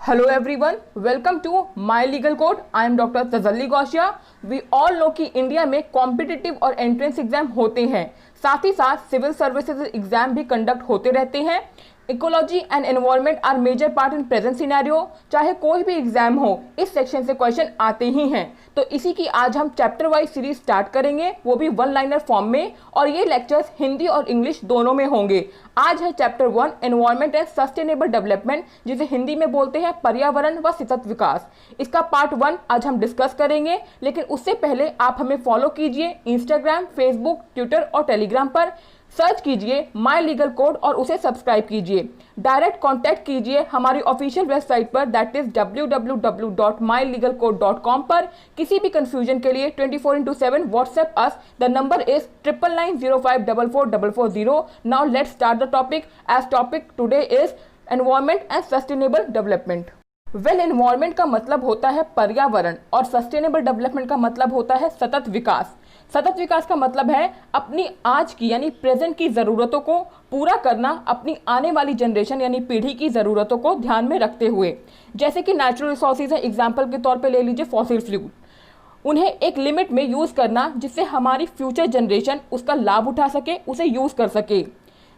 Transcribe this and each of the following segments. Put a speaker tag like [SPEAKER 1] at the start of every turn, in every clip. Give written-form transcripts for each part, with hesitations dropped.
[SPEAKER 1] Hello everyone, welcome to My Legal Code. I am Dr. Tajalli Gausia. We all know कि India में competitive और entrance exam होते हैं, साथ ही साथ सिविल सर्विसेज एग्जाम भी कंडक्ट होते रहते हैं. Ecology and environment are major part in present scenario. चाहे कोई भी एग्जाम हो, इस सेक्शन से क्वेश्चन आते ही हैं. तो इसी की आज हम चैप्टर वाइज सीरीज स्टार्ट करेंगे, वो भी वन लाइनर फॉर्म में, और ये लेक्चर्स हिंदी और इंग्लिश दोनों में होंगे. आज है chapter 1 environment and sustainable development, जिसे हिंदी में बोलते हैं पर्यावरण व सतत विकास. इसका पार्ट 1 आज हम डिस्कस करेंगे, लेकिन उससे पहले आप हमें फॉलो कीजिए इंस्टाग्राम, फेसबुक, ट्विटर और टेलीग्राम पर. सर्च कीजिए माई लीगल कोड और उसे सब्सक्राइब कीजिए. डायरेक्ट कांटेक्ट कीजिए हमारी ऑफिशियल वेबसाइट पर, दैट इज www.mylegalcode.com पर. किसी भी कंफ्यूजन के लिए 24/7 WhatsApp us. The number is 9990544440. Now let's start the topic. As topic today is environment and sustainable development. Well, environment का मतलब होता है पर्यावरण और सस्टेनेबल डेवलपमेंट का मतलब होता है सतत विकास. सतत विकास का मतलब है अपनी आज की यानी प्रेजेंट की ज़रूरतों को पूरा करना, अपनी आने वाली जनरेशन यानी पीढ़ी की ज़रूरतों को ध्यान में रखते हुए. जैसे कि नेचुरल रिसोर्सेज है, एग्जाम्पल के तौर पे ले लीजिए फॉसिल फ्यूल. उन्हें एक लिमिट में यूज़ करना जिससे हमारी फ्यूचर जनरेशन उसका लाभ उठा सके, उसे यूज़ कर सके.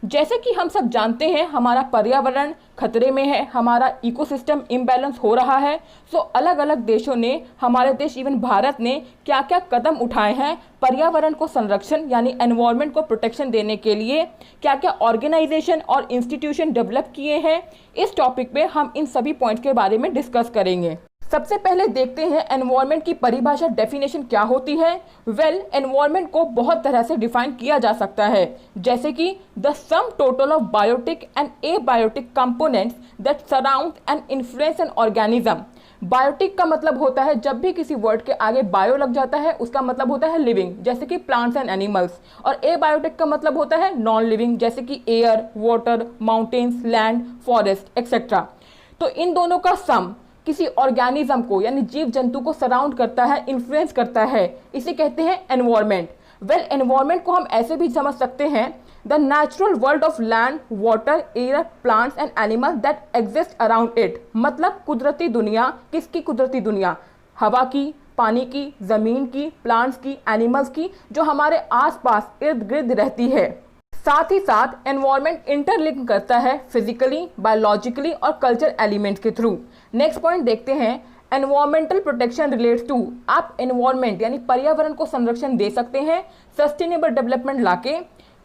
[SPEAKER 1] जैसे कि हम सब जानते हैं हमारा पर्यावरण खतरे में है, हमारा इकोसिस्टम इम्बैलेंस हो रहा है. सो अलग अलग देशों ने, हमारे देश इवन भारत ने क्या क्या कदम उठाए हैं पर्यावरण को संरक्षण यानी एनवायरनमेंट को प्रोटेक्शन देने के लिए, क्या क्या ऑर्गेनाइजेशन और इंस्टीट्यूशन डेवलप किए हैं. इस टॉपिक पे हम इन सभी पॉइंट्स के बारे में डिस्कस करेंगे. सबसे पहले देखते हैं एनवायरनमेंट की परिभाषा, डेफिनेशन क्या होती है. वेल, एनवायरनमेंट को बहुत तरह से डिफाइन किया जा सकता है, जैसे कि the sum total of biotic and abiotic components that surround and influence an organism. Biotic का मतलब होता है, जब भी किसी वर्ड के आगे बायो लग जाता है उसका मतलब होता है लिविंग, जैसे कि प्लांट्स एंड एनिमल्स. और एबायोटिक का मतलब होता है नॉन लिविंग, जैसे कि air, water, mountains, land, forest etcetera. तो इन दोनों का सम किसी ऑर्गेनिज्म को यानी जीव जंतु को सराउंड करता है, इन्फ्लुएंस करता है, इसे कहते हैं एनवायरनमेंट. वेल, एनवायरनमेंट को हम ऐसे भी समझ सकते हैं, the natural world of land, water, air, plants and animals that exist around it. मतलब कुदरती दुनिया. किसकी कुदरती दुनिया? हवा की, पानी की, जमीन की, प्लांट्स की, एनिमल्स की, जो हमारे आसपास इर्द गिर्द रहती है. साथ ही साथ एनवायरनमेंट इंटरलिंक करता है फिजिकली, बायोलॉजिकली और कल्चर एलिमेंट्स के थ्रू. नेक्स्ट पॉइंट देखते हैं, एनवायरमेंटल प्रोटेक्शन रिलेट्स टू. आप एनवायरनमेंट यानी पर्यावरण को संरक्षण दे सकते हैं सस्टेनेबल डेवलपमेंट लाके,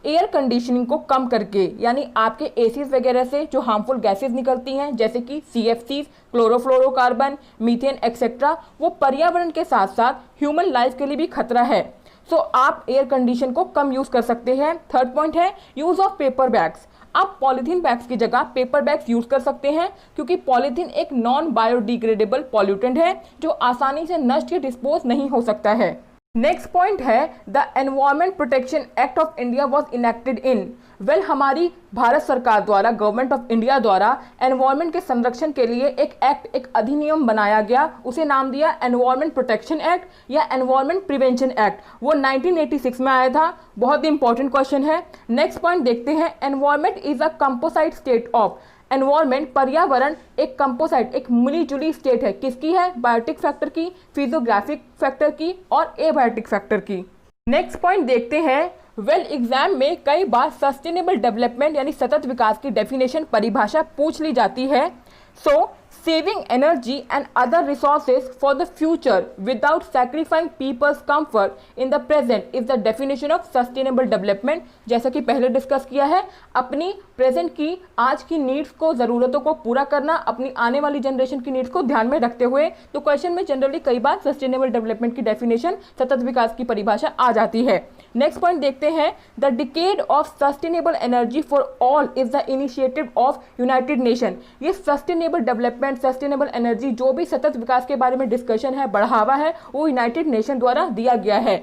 [SPEAKER 1] एयर कंडीशनिंग को कम करके, यानी आपके एसीज वगैरह से जो हार्मफुल गैसेज निकलती हैं जैसे कि CFCs, क्लोरोफ्लोरोकार्बन, मीथेन एक्सेट्रा, वो पर्यावरण के साथ साथ ह्यूमन लाइफ के लिए भी खतरा है. सो आप एयर कंडीशन को कम यूज़ कर सकते हैं. थर्ड पॉइंट है यूज़ ऑफ पेपर बैग्स. आप पॉलीथीन बैग्स की जगह पेपर बैग्स यूज़ कर सकते हैं, क्योंकि पॉलीथीन एक नॉन बायोडिग्रेडेबल पॉल्यूटेंट है जो आसानी से नष्ट या डिस्पोज नहीं हो सकता है. नेक्स्ट पॉइंट है the environment protection act of India was enacted in. Well, हमारी भारत सरकार द्वारा, गवर्नमेंट ऑफ इंडिया द्वारा एनवायरनमेंट के संरक्षण के लिए एक एक्ट, एक अधिनियम बनाया गया. उसे नाम दिया एनवायरनमेंट प्रोटेक्शन एक्ट या एनवायरनमेंट प्रिवेंशन एक्ट. वो 1986 में आया था. बहुत ही इंपॉर्टेंट क्वेश्चन है. नेक्स्ट पॉइंट देखते हैं, environment is a composite state of. Environment पर्यावरण एक कंपोसाइट, एक मिली जुली स्टेट है. किसकी है? बायोटिक फैक्टर की, फिजियोग्राफिक फैक्टर की और एबायोटिक फैक्टर की. नेक्स्ट पॉइंट देखते हैं, वेल, एग्जाम में कई बार सस्टेनेबल डेवलपमेंट यानी सतत विकास की डेफिनेशन, परिभाषा पूछ ली जाती है. सो saving energy and other resources for the future without sacrificing people's comfort in the present is the definition of sustainable development. जैसा कि पहले डिस्कस किया है, अपनी प्रेजेंट की, आज की नीड्स को, ज़रूरतों को पूरा करना, अपनी आने वाली जनरेशन की नीड्स को ध्यान में रखते हुए. तो क्वेश्चन में जनरली कई बार सस्टेनेबल डेवलपमेंट की डेफिनेशन, सतत विकास की परिभाषा आ जाती है. नेक्स्ट पॉइंट देखते हैं, the decade of sustainable energy for all is the initiative of United nation. ये सस्टेनेबल डेवलपमेंट, सस्टेनेबल एनर्जी, जो भी सतत विकास के बारे में डिस्कशन है, बढ़ावा है, वो यूनाइटेड नेशन द्वारा दिया गया है.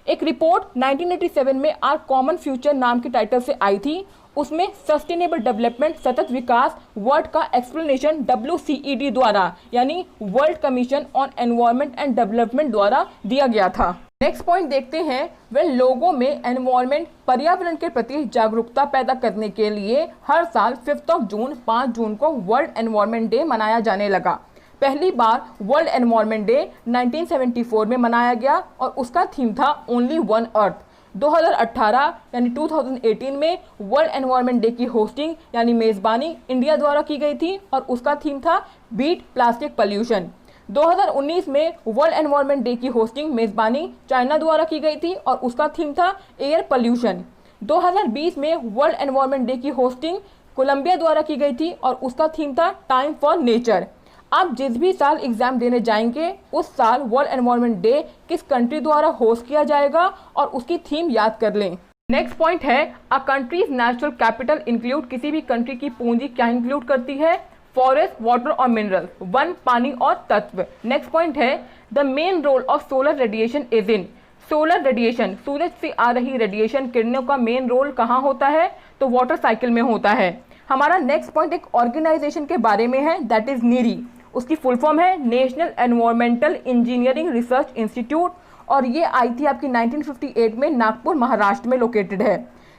[SPEAKER 1] एक रिपोर्ट 1987 में आर कॉमन फ्यूचर नाम के टाइटल से आई थी। उसमें सस्टेनेबल डेवलपमेंट सतत विकास वर्ड का एक्सप्लेनेशन WCED द्वारा यानी world commission on environment and development द्वारा दिया गया था। नेक्स्ट पॉइंट देखते हैं, वे लोगों में एनवायरनमेंट पर्यावरण के प्रति जागरूकता पैदा करने के लिए हर साल 5 जून को वर्ल्ड एनवायरनमेंट डे मनाया जाने लगा। पहली बार वर्ल्ड एनवायरनमेंट डे 1974 में मनाया गया और उसका थीम था ओनली वन अर्थ। 2018 यानी 2018 में वर्ल्ड एनवायरनमेंट डे की होस्टिंग यानी मेज़बानी इंडिया द्वारा की गई थी और उसका थीम था बीट प्लास्टिक पॉल्यूशन। 2019 में वर्ल्ड एनवायरनमेंट डे की होस्टिंग मेज़बानी चाइना द्वारा की गई थी और उसका थीम था एयर पॉल्यूशन। 2020 में वर्ल्ड एनवायरनमेंट डे की होस्टिंग कोलंबिया द्वारा की गई थी और उसका थीम था टाइम फॉर नेचर। आप जिस भी साल एग्जाम देने जाएंगे उस साल वर्ल्ड एनवायरनमेंट डे किस कंट्री द्वारा होस्ट किया जाएगा और उसकी थीम याद कर लें। नेक्स्ट पॉइंट है, a countries natural capital include, किसी भी कंट्री की पूंजी क्या इंक्लूड करती है? फॉरेस्ट, वाटर और मिनरल, वन, पानी और तत्व। नेक्स्ट पॉइंट है, the main role of solar radiation is in, solar radiation सूरज से आ रही रेडिएशन किरणों का मेन रोल कहाँ होता है? तो वाटर साइकिल में होता है। हमारा नेक्स्ट पॉइंट एक ऑर्गेनाइजेशन के बारे में है, दैट इज नीरी। उसकी फुल फॉर्म है national environmental engineering research institute और ये आई थी आपकी 1958 में नागपुर महाराष्ट्र में लोकेटेड है।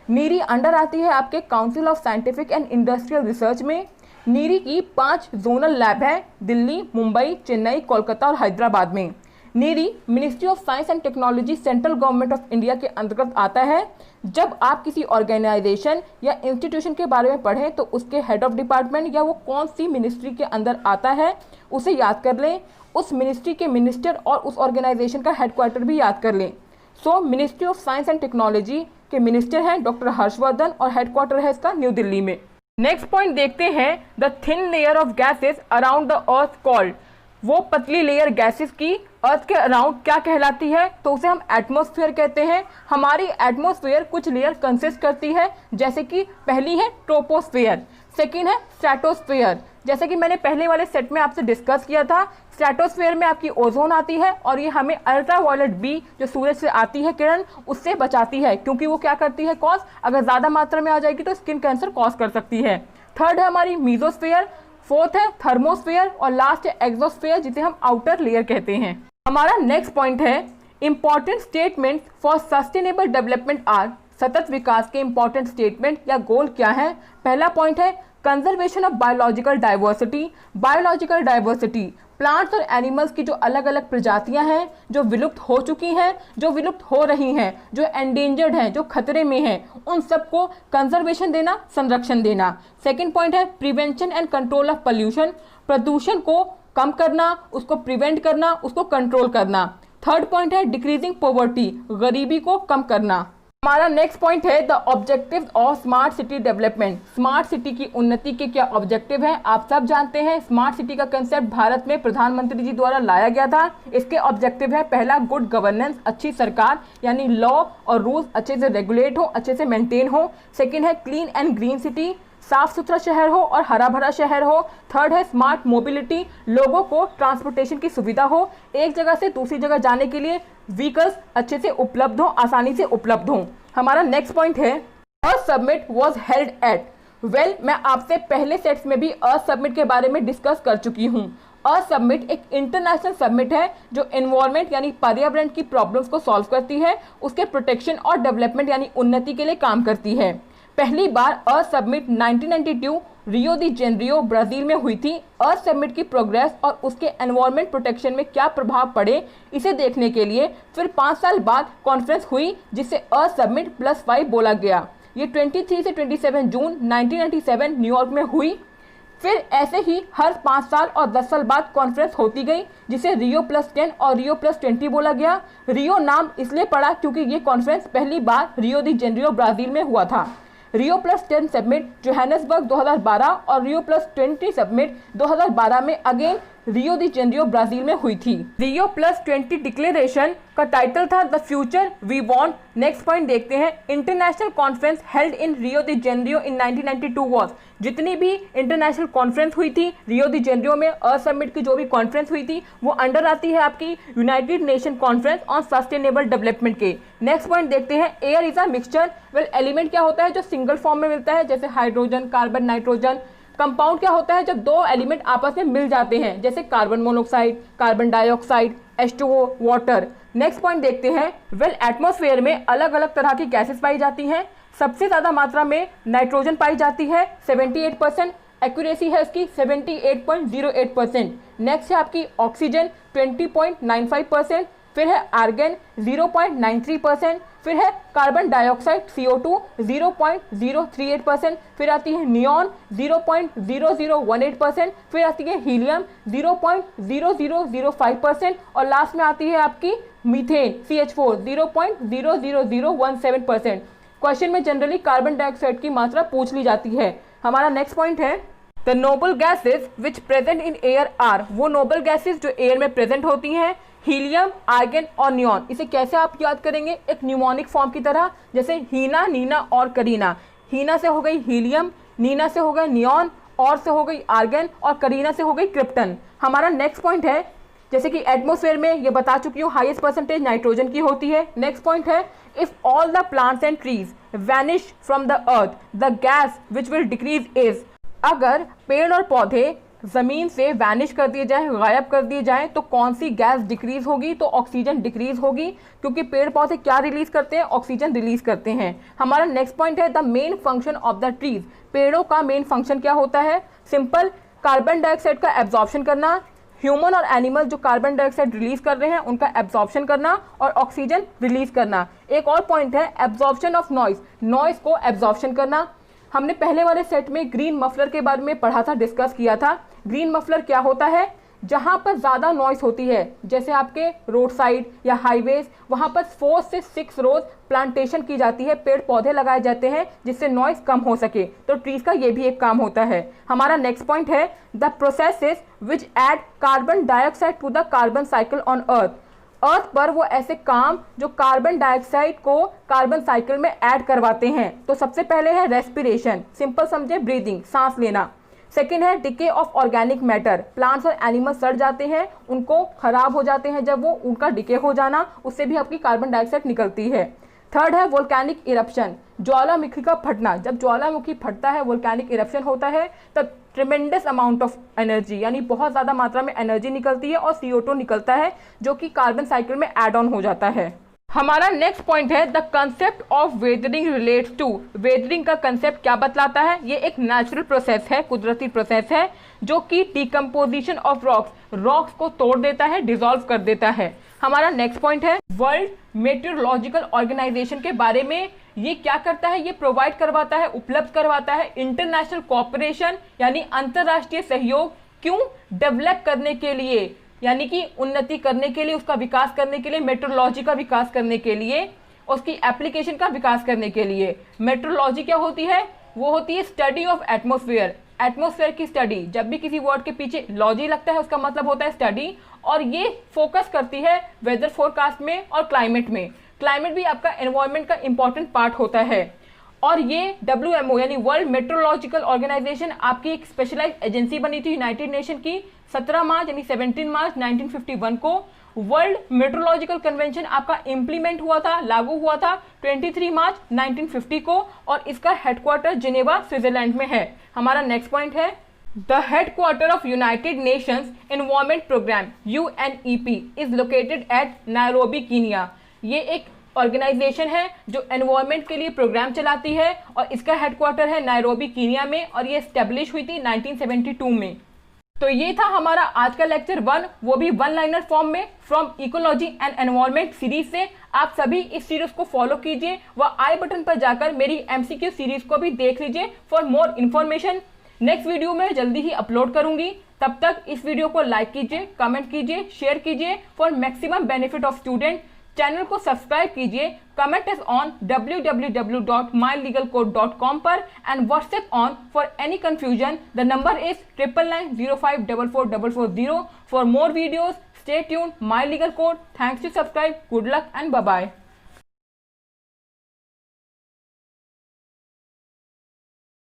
[SPEAKER 1] नीरी अंडर आती है आपके council of scientific and industrial research में। नीरी की 5 जोनल लैब है दिल्ली, मुंबई, चेन्नई, कोलकाता और हैदराबाद में। NEERI ministry of science and technology central government of India के अंतर्गत आता है। जब आप किसी ऑर्गेनाइजेशन या इंस्टीट्यूशन के बारे में पढ़ें तो उसके हेड ऑफ डिपार्टमेंट या वो कौन सी मिनिस्ट्री के अंदर आता है उसे याद कर लें। उस मिनिस्ट्री के मिनिस्टर और उस ऑर्गेनाइजेशन का हेडक्वार्टर भी याद कर लें। सो ministry of science and technology के मिनिस्टर हैं डॉक्टर हर्षवर्धन और हेडक्वार्टर है इसका न्यू दिल्ली में। नेक्स्ट पॉइंट देखते हैं, the thin layer of gases around the earth called, वो पतली लेयर गैसेस की अर्थ के अराउंड क्या कहलाती है? तो उसे हम एटमॉस्फेयर कहते हैं। हमारी एटमॉस्फेयर कुछ लेयर कंसिस्ट करती है, जैसे कि पहली है ट्रोपोस्फेयर, सेकंड है स्ट्रेटोस्फेयर। जैसे कि मैंने पहले वाले सेट में आपसे डिस्कस किया था, स्ट्रेटोस्फेयर में आपकी ओजोन आती है और ये हमें अल्ट्रावायलेट बी जो सूरज से आती है किरण उससे बचाती है, क्योंकि वो क्या करती है कॉज, अगर ज़्यादा मात्रा में आ जाएगी तो स्किन कैंसर कॉज कर सकती है। थर्ड है हमारी मीजोस्फेयर, फोर्थ है थर्मोस्फेयर और लास्ट है एक्सोस्फेयर जिसे हम आउटर लेयर कहते हैं। हमारा नेक्स्ट पॉइंट है, important statement for sustainable development or, सतत विकास के इंपॉर्टेंट स्टेटमेंट या गोल क्या है? पहला पॉइंट है conservation of biological diversity. Biological diversity plants और एनिमल्स की जो अलग अलग प्रजातियां हैं जो विलुप्त हो चुकी हैं, जो विलुप्त हो रही हैं, जो एंडेंजर्ड हैं, जो खतरे में हैं, उन सबको कंजर्वेशन देना, संरक्षण देना। सेकंड पॉइंट है prevention and control of pollution, प्रदूषण को कम करना, उसको प्रिवेंट करना, उसको कंट्रोल करना। थर्ड पॉइंट है डिक्रीजिंग पॉवर्टी, गरीबी को कम करना। हमारा नेक्स्ट पॉइंट है the objective of smart city development. Smart city की उन्नति के क्या ऑब्जेक्टिव हैं? आप सब जानते हैं स्मार्ट सिटी का कंसेप्ट भारत में प्रधानमंत्री जी द्वारा लाया गया था। इसके ऑब्जेक्टिव है, पहला गुड गवर्नेंस, अच्छी सरकार यानी लॉ और रूल्स अच्छे से रेगुलेट हो, अच्छे से मेंटेन हो। सेकेंड है क्लीन एंड ग्रीन सिटी, साफ सुथरा शहर हो और हरा भरा शहर हो। थर्ड है स्मार्ट मोबिलिटी, लोगों को ट्रांसपोर्टेशन की सुविधा हो, एक जगह से दूसरी जगह जाने के लिए व्हीकल्स अच्छे से उपलब्ध हो, आसानी से उपलब्ध हो। हमारा नेक्स्ट पॉइंट है Earth Summit was held at, well मैं आपसे पहले सेट्स में भी अर्थ समिट के बारे में डिस्कस कर चुकी हूँ। अर्थ समिट एक इंटरनेशनल समिट है जो एनवायरनमेंट यानी पर्यावरण की प्रॉब्लम्स को सॉल्व करती है, उसके प्रोटेक्शन और डेवलपमेंट यानी उन्नति के लिए काम करती है। पहली बार अर्थ समिट 1992 रियो दी जेनेरियो ब्राजील में हुई थी। अर्थ समिट की प्रोग्रेस और उसके एनवायरनमेंट प्रोटेक्शन में क्या प्रभाव पड़े इसे देखने के लिए फिर 5 साल बाद कॉन्फ्रेंस हुई जिसे अर्थ समिट +5 बोला गया। ये 23 से 27 जून 1997 न्यूयॉर्क में हुई। फिर ऐसे ही हर 5 साल और 10 साल बाद कॉन्फ्रेंस होती गई जिसे रियो +10 और रियो +20 बोला गया। रियो नाम इसलिए पड़ा क्योंकि ये कॉन्फ्रेंस पहली बार रियो दी जेनेरियो ब्राजील में हुआ था। रियो +10 समिट जोहानिसबर्ग 2012 और रियो +20 समिट 2012 में again Rio de Janeiro Brazil में हुई थी। रियो +20 डिक्लेरेशन का टाइटल था the future we want. Next point देखते हैं, international conference held in Rio de Janeiro in 1992 was. जितनी भी इंटरनेशनल कॉन्फ्रेंस हुई थी रियो दी जेनेरियो में, अर्थ समिट की जो भी कॉन्फ्रेंस हुई थी वो अंडर आती है आपकी United nation conference on sustainable development के। नेक्स्ट पॉइंट देखते हैं, air is a mixture. Well, element क्या होता है जो सिंगल फॉर्म में मिलता है, जैसे हाइड्रोजन, कार्बन, नाइट्रोजन। कंपाउंड क्या होता है जब दो एलिमेंट आपस में मिल जाते हैं, जैसे carbon monoxide, carbon dioxide, H2O, water. Next point देखते हैं, वेल एटमॉस्फेयर में अलग अलग तरह की गैसेस पाई जाती हैं। सबसे ज़्यादा मात्रा में नाइट्रोजन पाई जाती है 78%, एक्यूरेसी है इसकी 78.08%। नेक्स्ट है आपकी ऑक्सीजन 20.95%, फिर है आर्गन 0.93%, फिर है कार्बन डाइऑक्साइड CO2 0.038%, फिर आती है नियॉन 0.0018%, फिर आती है हीलियम 0.0005% और लास्ट में आती है आपकी मीथेन CH4 0.00017%। क्वेश्चन में जनरली कार्बन डाइऑक्साइड की मात्रा पूछ ली जाती है। हमारा नेक्स्ट पॉइंट है, the noble gases which present in air are. वो नोबल गैसेज जो एयर में प्रेजेंट होती हैं, हीलियम, आर्गन और नियॉन। इसे कैसे आप याद करेंगे, एक न्यूमोनिक फॉर्म की तरह, जैसे हीना, नीना और करीना। हीना से हो गई हीलियम, नीना से हो गई नियॉन, और से हो गई आर्गन और करीना से हो गई क्रिप्टन। हमारा नेक्स्ट पॉइंट है, जैसे कि एटमॉस्फेयर में ये बता चुकी हूँ हाईएस्ट परसेंटेज नाइट्रोजन की होती है। नेक्स्ट पॉइंट है, if all the plants and trees vanish from the earth the gas which will decrease is. अगर पेड़ और पौधे जमीन से वैनिश कर दिए जाए, गायब कर दिए जाए, तो कौन सी गैस डिक्रीज होगी, तो ऑक्सीजन डिक्रीज होगी, क्योंकि पेड़ पौधे क्या रिलीज करते हैं, ऑक्सीजन रिलीज करते हैं। हमारा नेक्स्ट पॉइंट है, the main function of the trees. पेड़ों का मेन फंक्शन क्या होता है, सिंपल, कार्बन डाइऑक्साइड का एब्जॉर्प्शन करना, ह्यूमन और एनिमल जो कार्बन डाइऑक्साइड रिलीज कर रहे हैं उनका एब्जॉर्प्शन करना और ऑक्सीजन रिलीज करना। एक और पॉइंट है, एब्जॉर्प्शन ऑफ नॉइज, नॉइज को एब्जॉर्प्शन करना। हमने पहले वाले सेट में ग्रीन मफलर के बारे में पढ़ा था, डिस्कस किया था। ग्रीन मफलर क्या होता है, जहाँ पर ज़्यादा नॉइस होती है, जैसे आपके रोड साइड या हाईवेज, वहाँ पर 4 से 6 रोज प्लांटेशन की जाती है, पेड़ पौधे लगाए जाते हैं जिससे नॉइस कम हो सके। तो ट्रीज का ये भी एक काम होता है। हमारा नेक्स्ट पॉइंट है, the processes which add carbon dioxide to the carbon cycle on earth. Earth पर वो ऐसे काम जो कार्बन डाइऑक्साइड को कार्बन साइकिल में ऐड करवाते हैं। तो सबसे पहले है रेस्पिरेशन, सिंपल समझे, ब्रीदिंग, सांस लेना। सेकेंड है decay of organic matter, plants और एनिमल्स सड़ जाते हैं, उनको खराब हो जाते हैं, जब वो उनका डिके हो जाना, उससे भी आपकी कार्बन डाइऑक्साइड निकलती है। थर्ड है वोल्केनिक इरप्शन, ज्वालामुखी का फटना। जब ज्वालामुखी फटता है, वोल्केनिक इरप्शन होता है, तब ट्रिमेंडस अमाउंट ऑफ एनर्जी, यानी बहुत ज़्यादा मात्रा में एनर्जी निकलती है और CO2 निकलता है, जो कि कार्बन साइकिल में एड ऑन हो जाता है। हमारा नेक्स्ट पॉइंट है, the concept of weathering relates to. Weathering का कंसेप्ट क्या बतलाता है, ये एक नेचुरल प्रोसेस है, कुदरती प्रोसेस है, जो कि डिकम्पोजिशन ऑफ रॉक्स को तोड़ देता है, डिसॉल्व कर देता है। हमारा नेक्स्ट पॉइंट है, वर्ल्ड मेट्रोलॉजिकल ऑर्गेनाइजेशन के बारे में। ये क्या करता है, ये प्रोवाइड करवाता है, उपलब्ध करवाता है इंटरनेशनल कोऑपरेशन, यानी अंतर्राष्ट्रीय सहयोग। क्यों, डेवलप करने के लिए, यानी कि उन्नति करने के लिए, उसका विकास करने के लिए, मेट्रोलॉजी का विकास करने के लिए, उसकी एप्लीकेशन का विकास करने के लिए। मेट्रोलॉजी क्या होती है, वो होती है स्टडी ऑफ एटमॉस्फेयर, एटमॉस्फेयर की स्टडी। जब भी किसी वर्ड के पीछे लॉजी लगता है उसका मतलब होता है स्टडी, और ये फोकस करती है वेदर फोरकास्ट में और क्लाइमेट में। क्लाइमेट भी आपका एनवायरनमेंट का इंपॉर्टेंट पार्ट होता है। और ये WMO यानी वर्ल्ड मेट्रोलॉजिकल ऑर्गेनाइजेशन आपकी एक स्पेशलाइज एजेंसी बनी थी यूनाइटेड नेशन की 17 मार्च यानी 17 मार्च 1951 को। वर्ल्ड मेट्रोलॉजिकल कन्वेंशन आपका इम्प्लीमेंट हुआ था, लागू हुआ था 23 मार्च 1950 को, और इसका हेडक्वार्टर जिनेवा स्विट्जरलैंड में है। हमारा नेक्स्ट पॉइंट है, the headquarter of United Nations environment programme UNEP is located at Nairobi, Kenya. ये एक ऑर्गेनाइजेशन है जो एनवायरनमेंट के लिए प्रोग्राम चलाती है, और इसका हेडक्वार्टर है नायरोबी, कीनिया में, और ये एस्टेब्लिश हुई थी 1972 में। तो ये था हमारा आज का लेक्चर 1, वो भी 1 लाइनर फॉर्म में, from ecology and environment series से। आप सभी इस सीरीज को फॉलो कीजिए व आई बटन पर जाकर मेरी MCQ सीरीज को भी देख लीजिए for more information. Next video में जल्दी ही अपलोड करूंगी, तब तक इस वीडियो को लाइक कीजिए, कमेंट कीजिए, शेयर कीजिए for maximum benefit of student. Channel को सब्सक्राइब कीजिए, कमेंट इज ऑन www.mylegalcode.com पर and WhatsApp on for any confusion. The number is 9990544440. For more videos, stay tuned. My Legal Code. Thanks to subscribe. Good luck and bye bye.